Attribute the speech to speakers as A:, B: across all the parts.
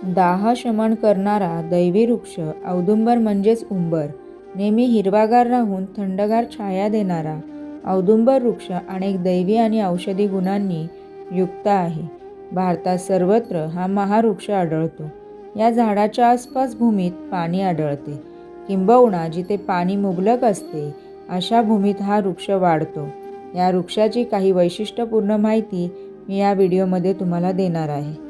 A: दाह शमन करणारा दैवी वृक्ष औदुंबर म्हणजेच उंबर. नेहमी हिरवागार राहून थंडगार छाया देणारा औदुंबर वृक्ष अनेक दैवी आणि औषधी गुणांनी युक्त आहे. भारतात सर्वत्र हा महावृक्ष आढळतो. या झाडाच्या आसपास भूमीत पाणी आढळते. किंबहुना जिथे पाणी मुबलक असते अशा भूमीत हा वृक्ष वाढतो. या वृक्षाची काही वैशिष्ट्यपूर्ण माहिती मी या व्हिडिओमध्ये तुम्हाला देणार आहे.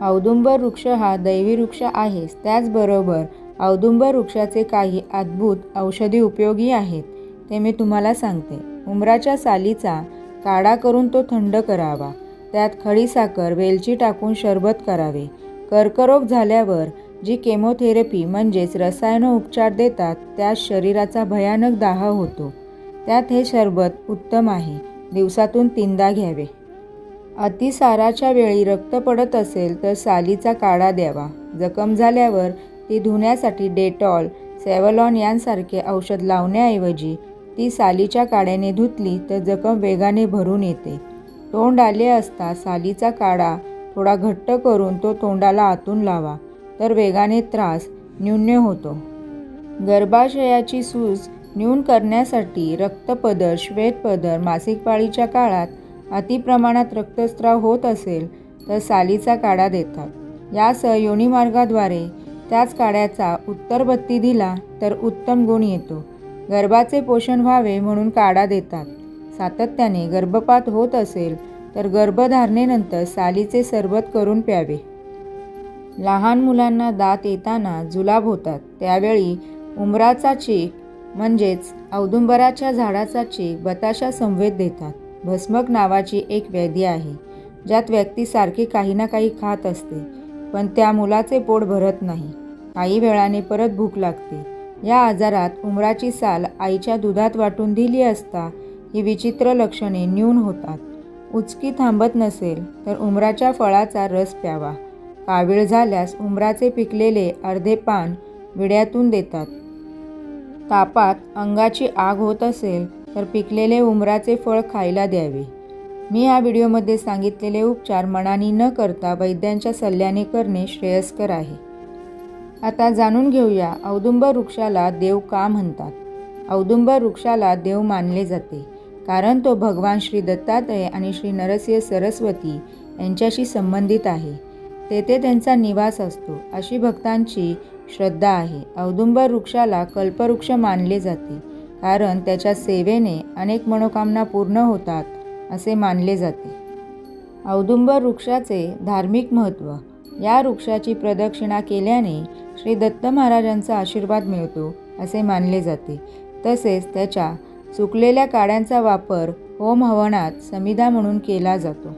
A: औदुंबर वृक्ष हा दैवी वृक्ष आहेच, त्याचबरोबर औदुंबर वृक्षाचे काही अद्भुत औषधी उपयोगी आहेत ते मी तुम्हाला सांगते. उंबराच्या सालीचा काढा करून तो थंड करावा. त्यात खडीसाखर, वेलची टाकून सरबत करावे. कर्करोग झाल्यावर जी केमोथेरपी म्हणजेच रसायनोपचार देतात त्यात शरीराचा भयानक दाह होतो. त्यात हे सरबत उत्तम आहे. दिवसातून 3दा घ्यावे. अतिसाराच्या वेळी रक्त पडत असेल तर सालीचा काढा द्यावा. जखम झाल्यावर ती धुण्यासाठी डेटॉल, सेव्हलॉन यांसारखे औषध लावण्याऐवजी ती सालीच्या काढ्याने धुतली तर जखम वेगाने भरून येते. तोंड आले असता सालीचा काढा थोडा घट्ट करून तो तोंडाला आतून लावा तर वेगाने त्रास न्यून होतो. गर्भाशयाची सूज न्यून करण्यासाठी रक्तपदर, श्वेतपदर, मासिक पाळीच्या काळात अतिप्रमाणात रक्तस्राव होत असेल तर सालीचा काढा देतात. यासह योनिमार्गाद्वारे त्याच काढ्याचा उत्तरबत्ती दिला तर उत्तम गुण येतो. गर्भाचे पोषण व्हावे म्हणून काढा देतात. सातत्याने गर्भपात होत असेल तर गर्भधारणेनंतर सालीचे सरबत करून प्यावे. लहान मुलांना दात येताना जुलाब होतात त्यावेळी उंबराचा चीक म्हणजेच औदुंबराच्या झाडाचा चीक बताशा संवेद देतात. भस्मक नावाची एक व्याधी आहे ज्यात व्यक्ती सारखी काही ना काही खात असते पण त्या मुलाचे पोट भरत नाही. काही वेळाने परत भूक लागते. या आजारात उंबराची साल आईच्या दुधात वाटून दिली असता ही विचित्र लक्षणे न्यून होतात. उचकी थांबत नसेल तर उंबराच्या फळाचा रस प्यावा. कावीळ झाल्यास उंबराचे पिकलेले अर्धे पान विड्यातून देतात. तापात अंगाची आग होत असेल तर पिकलेले उंबराचे फळ खायला द्यावे. मी या व्हिडिओमध्ये सांगितलेले उपचार मनाने न करता वैद्यांच्या सल्ल्याने करणे श्रेयस्कर आहे. आता जाणून घेऊया औदुंबर वृक्षाला देव का म्हणतात. औदुंबर वृक्षाला देव मानले जाते कारण तो भगवान श्री दत्तात्रय आणि श्री नरसिंह सरस्वती यांच्याशी संबंधित आहे. तेथे त्यांचा निवास असतो अशी भक्तांची श्रद्धा आहे. औदुंबर वृक्षाला कल्पवृक्ष मानले जाते कारण त्याच्या सेवेने अनेक मनोकामना पूर्ण होतात असे मानले जाते. औदुंबर वृक्षाचे धार्मिक महत्त्व. या वृक्षाची प्रदक्षिणा केल्याने श्री दत्त महाराजांचा आशीर्वाद मिळतो असे मानले जाते. तसेच त्याच्या सुकलेल्या काड्यांचा वापर होम हवनात समिधा म्हणून केला जातो.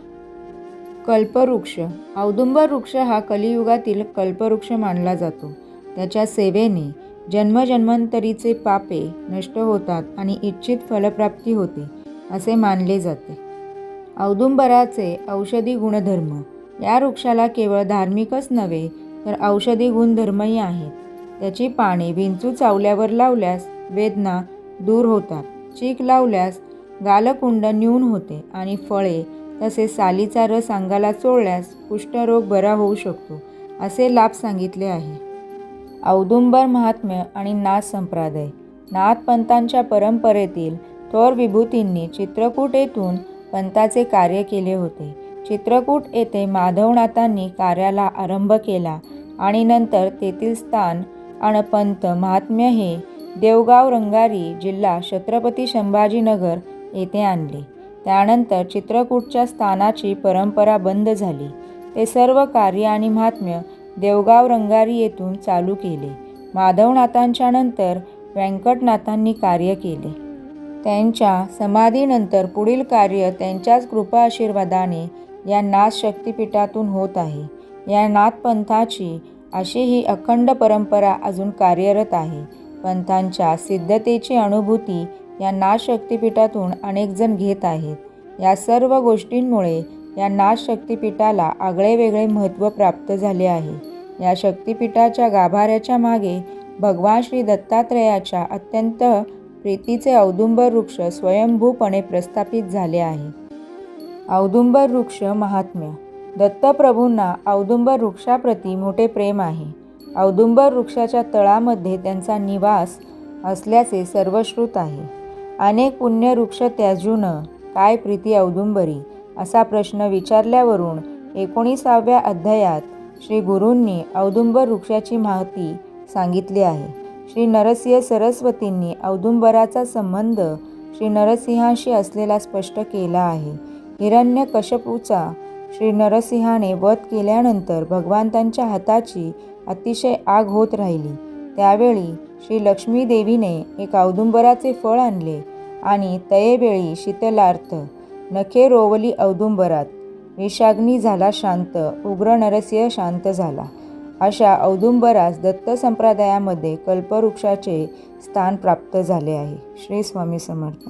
A: कल्पवृक्ष. औदुंबर वृक्ष हा कलियुगातील कल्पवृक्ष मानला जातो. त्याच्या सेवेने जन्मजन्मांतरीचे पापे नष्ट होतात आणि इच्छित फलप्राप्ती होते असे मानले जाते. औदुंबराचे औषधी गुणधर्म. या वृक्षाला केवळ धार्मिकच नव्हे तर औषधी गुणधर्मही आहेत. त्याची पाने विंचू चावल्यावर लावल्यास वेदना दूर होतात. चीक लावल्यास गालकुंड न्यून होते आणि फळे तसेच सालीचा रस अंगाला चोळल्यास कुष्ठरोग बरा होऊ शकतो असे लाभ सांगितले आहे. औदुंबर महात्म्य आणि नाथ संप्रदाय. नाथ पंथांच्या परंपरेतील थोर विभूतींनी चित्रकूट येथून पंथाचे कार्य केले होते. चित्रकूट येथे माधवनाथांनी कार्याला आरंभ केला आणि नंतर तेथील स्थान आणि पंथ महात्म्य हे देवगाव रंगारी जिल्हा छत्रपती संभाजीनगर येथे आणले. त्यानंतर चित्रकूटच्या स्थानाची परंपरा बंद झाली. ते सर्व कार्य आणि महात्म्य देवगाव रंगारी येथून चालू केले. माधवनाथांच्या नंतर व्यंकटनाथांनी कार्य केले. त्यांच्या समाधीनंतर पुढील कार्य त्यांच्याच कृपा आशीर्वादाने या नाथ शक्तिपीठातून होत आहे. या नाथ पंथाची अशी ही अखंड परंपरा अजून कार्यरत आहे. पंथांच्या सिद्धतेची अनुभूती या नाथ शक्तिपीठातून अनेकजण घेत आहेत. या सर्व गोष्टींमुळे या नाथ शक्तिपीठाला आगळेवेगळे महत्त्व प्राप्त झाले आहे. या शक्तिपीठाच्या गाभाऱ्याच्या मागे भगवान श्री दत्तात्रयाच्या अत्यंत प्रीतीचे औदुंबर वृक्ष स्वयंभूपणे प्रस्थापित झाले आहे. औदुंबर वृक्ष महात्म्य. दत्तप्रभूंना औदुंबर वृक्षाप्रती मोठे प्रेम आहे. औदुंबर वृक्षाच्या तळामध्ये त्यांचा निवास असल्याचे सर्वश्रुत आहे. अनेक पुण्य वृक्ष त्याजून काय प्रीती औदुंबरी असा प्रश्न विचारल्यावरून 19व्या अध्यायात श्री गुरूंनी औदुंबर वृक्षाची माहिती सांगितली आहे. श्री नरसिंह सरस्वतींनी औदुंबराचा संबंध श्री नरसिंहाशी असलेला स्पष्ट केला आहे. हिरण्यकश्यपूचा श्री नरसिंहाने वध केल्यानंतर भगवंतांच्या हाताची अतिशय आग होत राहिली. त्यावेळी श्री लक्ष्मी देवीने एक औदुंबराचे फळ आणले आणि तयेवेळी शीतलार्थ नखे रोवली औदुंबरात. विषाग्नी झाला शांत, उग्र नरसिंह शांत झाला. अशा औदुंबरास दत्त संप्रदायामध्ये कल्पवृक्षाचे स्थान प्राप्त झाले आहे. श्री स्वामी समर्थ.